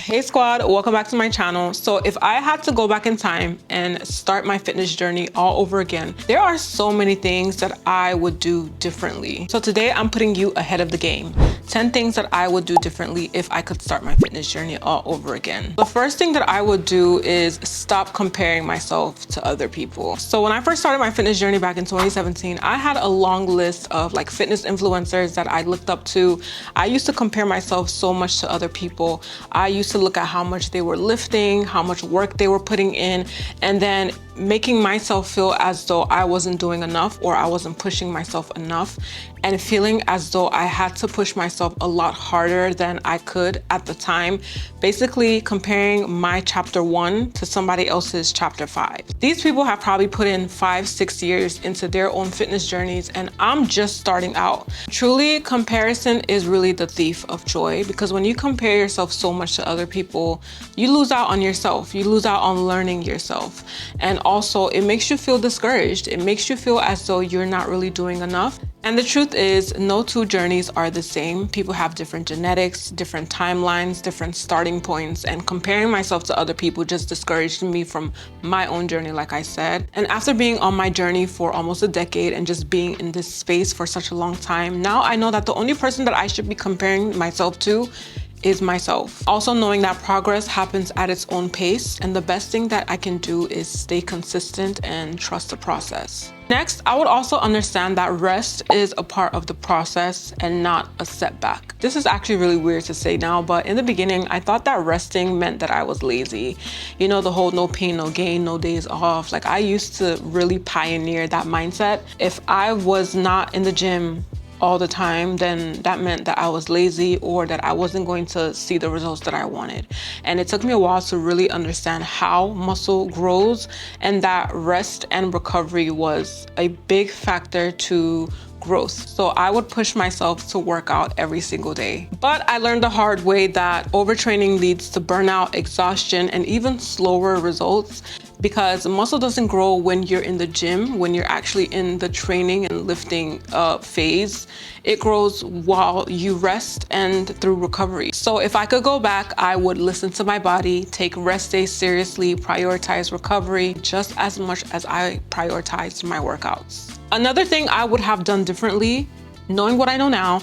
Hey squad, welcome back to my channel. So if I had to go back in time and start my fitness journey all over again, there are so many things that I would do differently. So today I'm putting you ahead of the game. 10 things that I would do differently if I could start my fitness journey all over again. The first thing that I would do is stop comparing myself to other people. So when I first started my fitness journey back in 2017, I had a long list of like fitness influencers that I looked up to. I used to compare myself so much to other people. I used to look at how much they were lifting, how much work they were putting in, and then making myself feel as though I wasn't doing enough or I wasn't pushing myself enough, and feeling as though I had to push myself a lot harder than I could at the time. Basically comparing my chapter 1 to somebody else's chapter 5. These people have probably put in 5-6 years into their own fitness journeys, and I'm just starting out. Truly, comparison is really the thief of joy, because when you compare yourself so much to other people, you lose out on yourself. You lose out on learning yourself. And also it makes you feel discouraged. It makes you feel as though you're not really doing enough. And the truth is, no two journeys are the same. People have different genetics, different timelines, different starting points, and comparing myself to other people just discouraged me from my own journey, like I said. And after being on my journey for almost a decade and just being in this space for such a long time, now I know that the only person that I should be comparing myself to is myself. Also knowing that progress happens at its own pace, and the best thing that I can do is stay consistent and trust the process. Next, I would also understand that rest is a part of the process and not a setback. This is actually really weird to say now, but in the beginning, I thought that resting meant that I was lazy. You know, the whole no pain, no gain, no days off. Like, I used to really pioneer that mindset. If I was not in the gym all the time, then that meant that I was lazy or that I wasn't going to see the results that I wanted. And it took me a while to really understand how muscle grows, and that rest and recovery was a big factor to growth. So I would push myself to work out every single day. But I learned the hard way that overtraining leads to burnout, exhaustion, and even slower results, because muscle doesn't grow when you're in the gym, when you're actually in the training and lifting phase. It grows while you rest and through recovery. So if I could go back, I would listen to my body, take rest days seriously, prioritize recovery just as much as I prioritized my workouts. Another thing I would have done differently, knowing what I know now,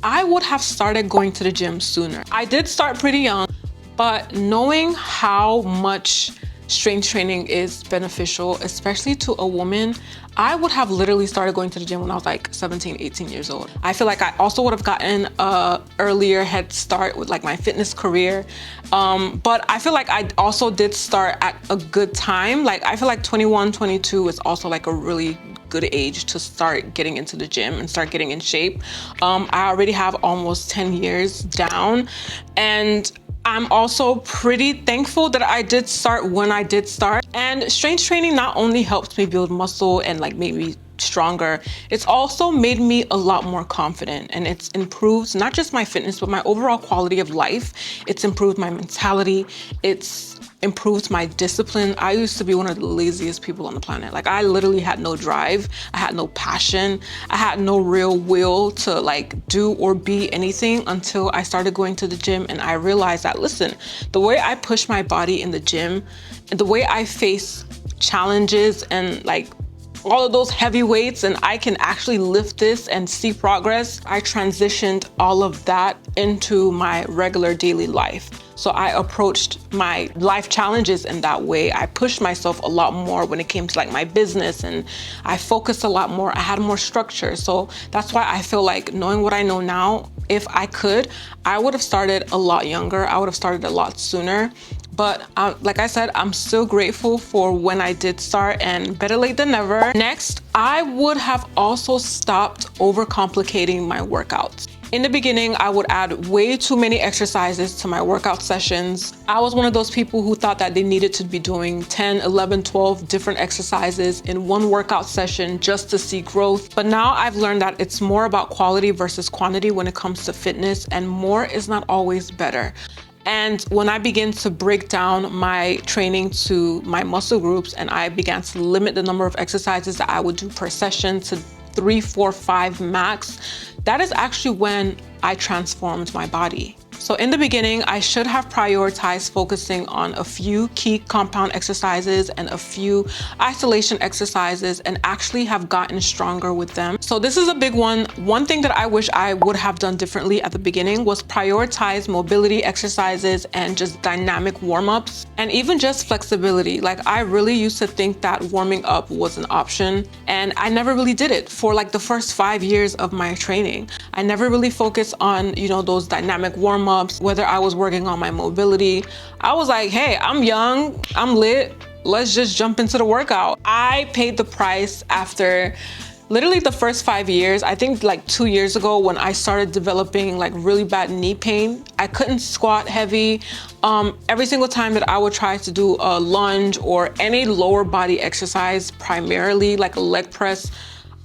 I would have started going to the gym sooner. I did start pretty young, but knowing how much strength training is beneficial, especially to a woman, I would have literally started going to the gym when I was like 17, 18 years old. I feel like I also would have gotten an earlier head start with like my fitness career. But I feel like I also did start at a good time. Like, I feel like 21, 22 is also like a really good age to start getting into the gym and start getting in shape. I already have almost 10 years down, and I'm also pretty thankful that I did start when I did start. And strength training not only helped me build muscle and like made me stronger, it's also made me a lot more confident, and it's improved not just my fitness, but my overall quality of life. It's improved my mentality. It's improved my discipline. I used to be one of the laziest people on the planet. Like, I literally had no drive. I had no passion. I had no real will to like do or be anything until I started going to the gym, and I realized that, listen, the way I push my body in the gym and the way I face challenges and like all of those heavy weights, and I can actually lift this and see progress. I transitioned all of that into my regular daily life. So I approached my life challenges in that way. I pushed myself a lot more when it came to like my business, and I focused a lot more. I had more structure. So that's why I feel like, knowing what I know now, if I could, I would have started a lot younger. I would have started a lot sooner. But like I said, I'm still grateful for when I did start, and better late than never. Next, I would have also stopped overcomplicating my workouts. In the beginning, I would add way too many exercises to my workout sessions. I was one of those people who thought that they needed to be doing 10, 11, 12 different exercises in one workout session just to see growth. But now I've learned that it's more about quality versus quantity when it comes to fitness, and more is not always better. And when I began to break down my training to my muscle groups, and I began to limit the number of exercises that I would do per session to 3, 4, 5 max, that is actually when I transformed my body. So in the beginning, I should have prioritized focusing on a few key compound exercises and a few isolation exercises and actually have gotten stronger with them. So this is a big one. One thing that I wish I would have done differently at the beginning was prioritize mobility exercises and just dynamic warm-ups and even just flexibility. Like, I really used to think that warming up was an option, and I never really did it for like the first 5 years of my training. I never really focused on, those dynamic warm-ups, whether I was working on my mobility. I was like, hey, I'm young, I'm lit, let's just jump into the workout. I paid the price after literally the first 5 years. I think like 2 years ago when I started developing like really bad knee pain. I couldn't squat heavy. Every single time that I would try to do a lunge or any lower body exercise, primarily like a leg press,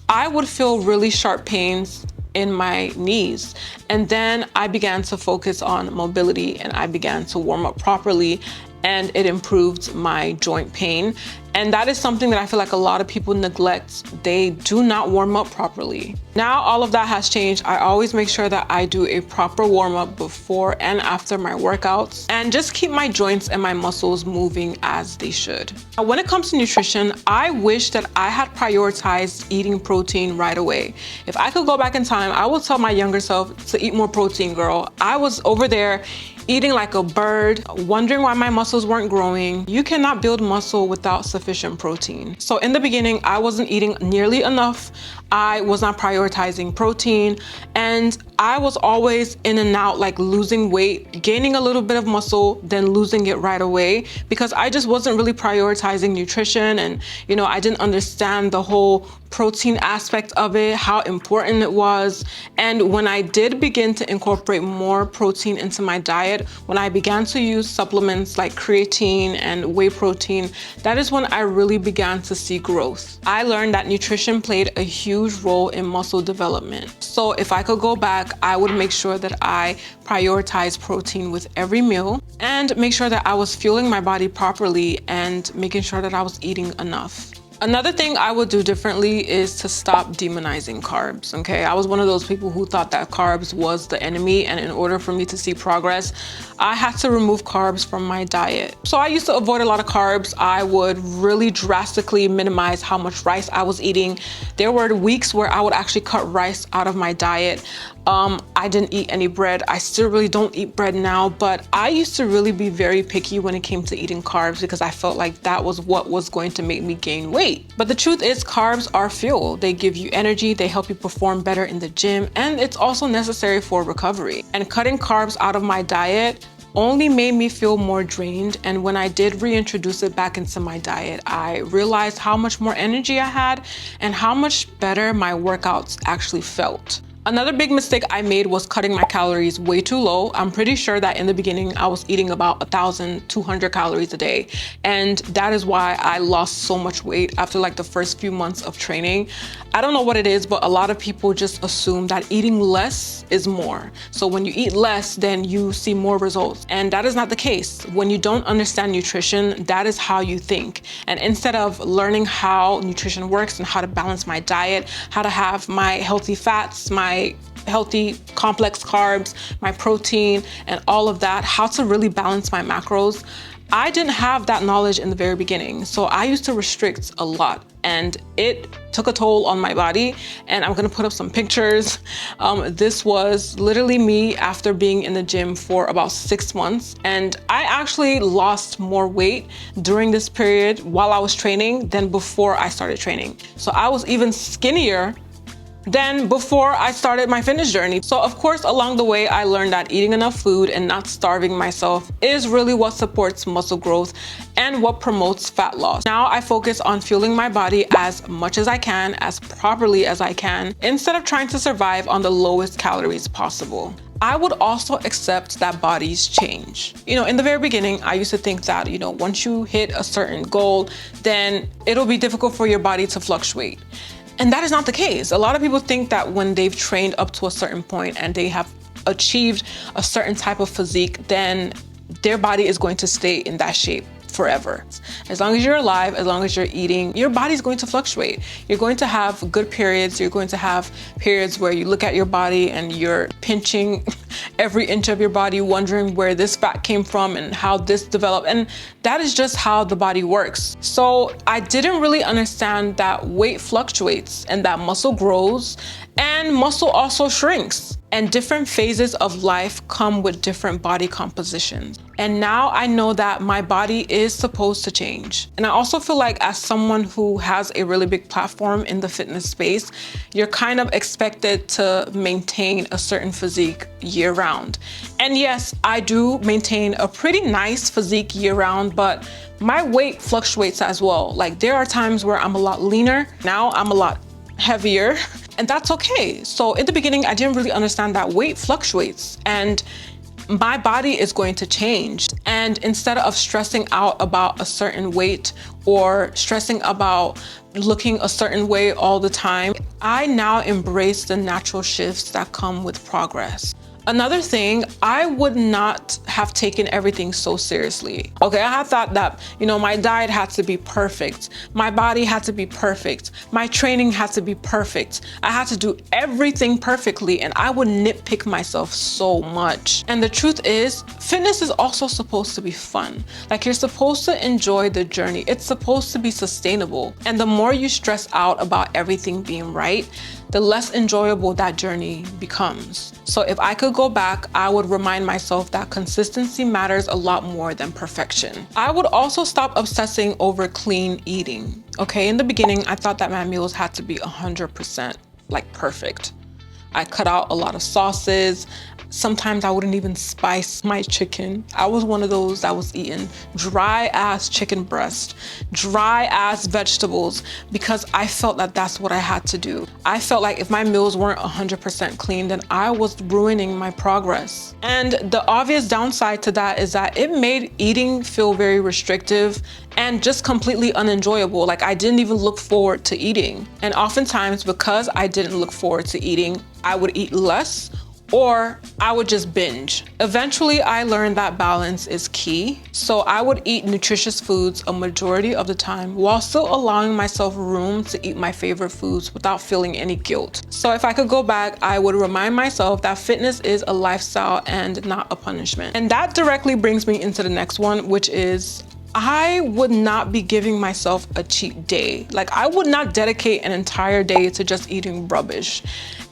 I would feel really sharp pains in my knees. And then I began to focus on mobility and I began to warm up properly, and it improved my joint pain. And that is something that I feel like a lot of people neglect. They do not warm up properly. Now all of that has changed. I always make sure that I do a proper warm up before and after my workouts and just keep my joints and my muscles moving as they should. Now, when it comes to nutrition, I wish that I had prioritized eating protein right away. If I could go back in time, I would tell my younger self to eat more protein, girl. I was over there eating like a bird, wondering why my muscles weren't growing. You cannot build muscle without sufficient protein. So in the beginning, I wasn't eating nearly enough. I was not prioritizing protein, and I was always in and out, like losing weight, gaining a little bit of muscle, then losing it right away, because I just wasn't really prioritizing nutrition. And I didn't understand the whole protein aspect of it, how important it was. And when I did begin to incorporate more protein into my diet, when I began to use supplements like creatine and whey protein, that is when I really began to see growth. I learned that nutrition played a huge role in muscle development. So if I could go back, I would make sure that I prioritize protein with every meal and make sure that I was fueling my body properly and making sure that I was eating enough. Another thing I would do differently is to stop demonizing carbs, okay? I was one of those people who thought that carbs was the enemy, and in order for me to see progress, I had to remove carbs from my diet. So I used to avoid a lot of carbs. I would really drastically minimize how much rice I was eating. There were weeks where I would actually cut rice out of my diet. I didn't eat any bread. I still really don't eat bread now, but I used to really be very picky when it came to eating carbs because I felt like that was what was going to make me gain weight. But the truth is, carbs are fuel. They give you energy, they help you perform better in the gym, and it's also necessary for recovery. And cutting carbs out of my diet only made me feel more drained. And when I did reintroduce it back into my diet, I realized how much more energy I had and how much better my workouts actually felt. Another big mistake I made was cutting my calories way too low. I'm pretty sure that in the beginning I was eating about 1,200 calories a day. And that is why I lost so much weight after like the first few months of training. I don't know what it is, but a lot of people just assume that eating less is more. So when you eat less, then you see more results. And that is not the case. When you don't understand nutrition, that is how you think. And instead of learning how nutrition works and how to balance my diet, how to have my healthy fats, my healthy complex carbs, my protein, and all of that, how to really balance my macros, I didn't have that knowledge in the very beginning. So I used to restrict a lot, and it took a toll on my body. And I'm gonna put up some pictures. This was literally me after being in the gym for about 6 months. And I actually lost more weight during this period while I was training than before I started training. So I was even skinnier than before I started my fitness journey. So of course, along the way, I learned that eating enough food and not starving myself is really what supports muscle growth and what promotes fat loss. Now I focus on fueling my body as much as I can, as properly as I can, instead of trying to survive on the lowest calories possible. I would also accept that bodies change. In the very beginning, I used to think that, once you hit a certain goal, then it'll be difficult for your body to fluctuate. And that is not the case. A lot of people think that when they've trained up to a certain point and they have achieved a certain type of physique, then their body is going to stay in that shape forever. As long as you're alive, as long as you're eating, your body's going to fluctuate. You're going to have good periods. You're going to have periods where you look at your body and you're pinching every inch of your body, wondering where this fat came from and how this developed. And that is just how the body works. So I didn't really understand that weight fluctuates and that muscle grows and muscle also shrinks. And different phases of life come with different body compositions. And now I know that my body is supposed to change. And I also feel like as someone who has a really big platform in the fitness space, you're kind of expected to maintain a certain physique year round. And yes, I do maintain a pretty nice physique year round, but my weight fluctuates as well. Like there are times where I'm a lot leaner. Now I'm a lot heavier. And that's okay. So in the beginning, I didn't really understand that weight fluctuates and my body is going to change. And instead of stressing out about a certain weight or stressing about looking a certain way all the time, I now embrace the natural shifts that come with progress. Another thing, I would not have taken everything so seriously. Okay, I had thought that, my diet had to be perfect. My body had to be perfect. My training had to be perfect. I had to do everything perfectly and I would nitpick myself so much. And the truth is, fitness is also supposed to be fun. Like you're supposed to enjoy the journey. It's supposed to be sustainable. And the more you stress out about everything being right, the less enjoyable that journey becomes. So if I could go back, I would remind myself that consistency matters a lot more than perfection. I would also stop obsessing over clean eating. Okay, in the beginning, I thought that my meals had to be 100% like perfect. I cut out a lot of sauces. Sometimes I wouldn't even spice my chicken. I was one of those that was eating dry ass chicken breast, dry ass vegetables, because I felt that that's what I had to do. I felt like if my meals weren't 100% clean, then I was ruining my progress. And the obvious downside to that is that it made eating feel very restrictive and just completely unenjoyable. Like I didn't even look forward to eating. And oftentimes because I didn't look forward to eating, I would eat less or I would just binge. Eventually, I learned that balance is key. So I would eat nutritious foods a majority of the time while still allowing myself room to eat my favorite foods without feeling any guilt. So if I could go back, I would remind myself that fitness is a lifestyle and not a punishment. And that directly brings me into the next one, which is I would not be giving myself a cheat day. Like I would not dedicate an entire day to just eating rubbish.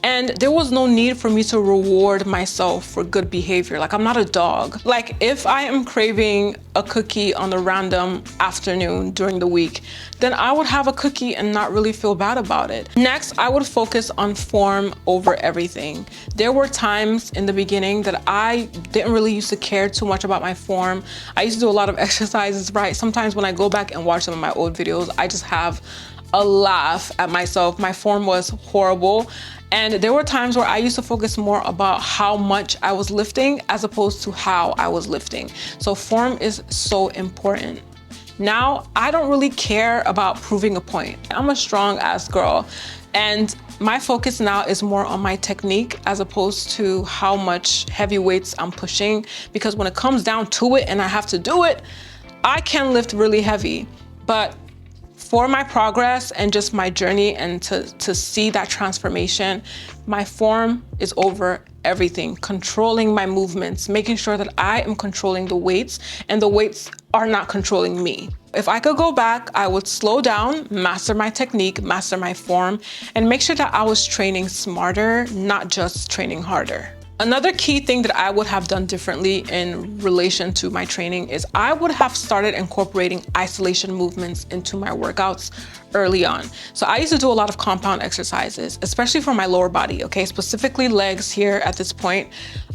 And there was no need for me to reward myself for good behavior. Like I'm not a dog. Like if I am craving a cookie on a random afternoon during the week, then I would have a cookie and not really feel bad about it. Next, I would focus on form over everything. There were times in the beginning that I didn't really used to care too much about my form. I used to do a lot of exercises, right? Sometimes when I go back and watch some of my old videos, I just have a laugh at myself. My form was horrible. And there were times where I used to focus more about how much I was lifting as opposed to how I was lifting. So form is so important. Now, I don't really care about proving a point. I'm a strong ass girl. And my focus now is more on my technique as opposed to how much heavy weights I'm pushing. Because when it comes down to it and I have to do it, I can lift really heavy. But for my progress and just my journey and to see that transformation, my form is over everything. Controlling my movements, making sure that I am controlling the weights and the weights are not controlling me. If I could go back, I would slow down, master my technique, master my form, and make sure that I was training smarter, not just training harder. Another key thing that I would have done differently in relation to my training is I would have started incorporating isolation movements into my workouts early on. So I used to do a lot of compound exercises, especially for my lower body, okay? Specifically legs here at this point.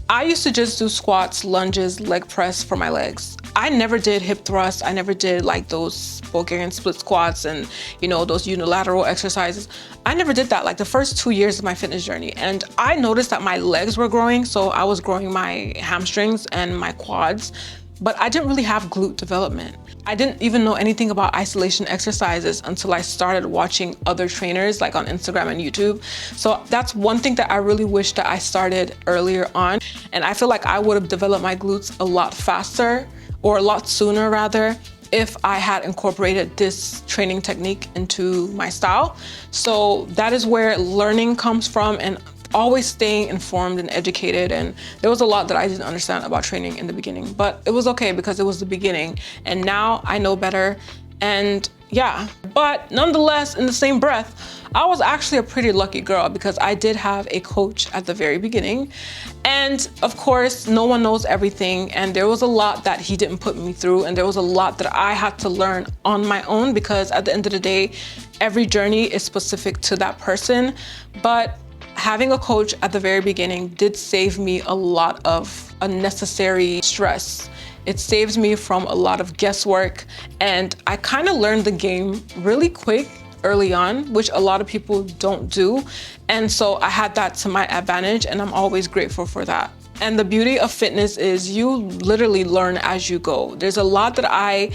I used to just do squats, lunges, leg press for my legs. I never did hip thrusts. I never did like those Bulgarian split squats and, those unilateral exercises. I never did that like the first 2 years of my fitness journey. And I noticed that my legs were growing. So I was growing my hamstrings and my quads, but I didn't really have glute development. I didn't even know anything about isolation exercises until I started watching other trainers like on Instagram and YouTube. So that's one thing that I really wish that I started earlier on. And I feel like I would have developed my glutes a lot faster, or a lot sooner rather, if I had incorporated this training technique into my style. So that is where learning comes from, and always staying informed and educated. And there was a lot that I didn't understand about training in the beginning, but it was okay because it was the beginning, and now I know better. And yeah, but nonetheless, in the same breath, I was actually a pretty lucky girl because I did have a coach at the very beginning. And of course, no one knows everything. And there was a lot that he didn't put me through. And there was a lot that I had to learn on my own, because at the end of the day, every journey is specific to that person. But having a coach at the very beginning did save me a lot of unnecessary stress. It saves me from a lot of guesswork, and I kind of learned the game really quick early on, which a lot of people don't do. And so I had that to my advantage, and I'm always grateful for that. And the beauty of fitness is you literally learn as you go. There's a lot that I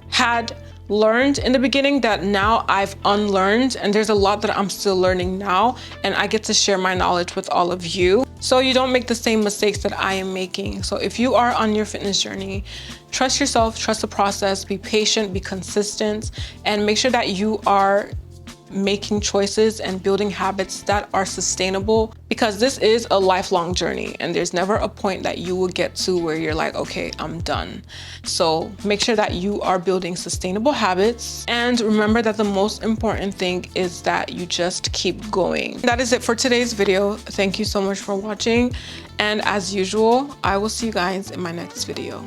had learned in the beginning that now I've unlearned, and there's a lot that I'm still learning now, and I get to share my knowledge with all of you so you don't make the same mistakes that I am making. So if you are on your fitness journey, trust yourself, trust the process, be patient, be consistent, and make sure that you are making choices and building habits that are sustainable, because this is a lifelong journey, and there's never a point that you will get to where you're like, okay, I'm done. So make sure that you are building sustainable habits, and remember that the most important thing is that you just keep going. That is it for today's video. Thank you so much for watching, and as usual, I will see you guys in my next video.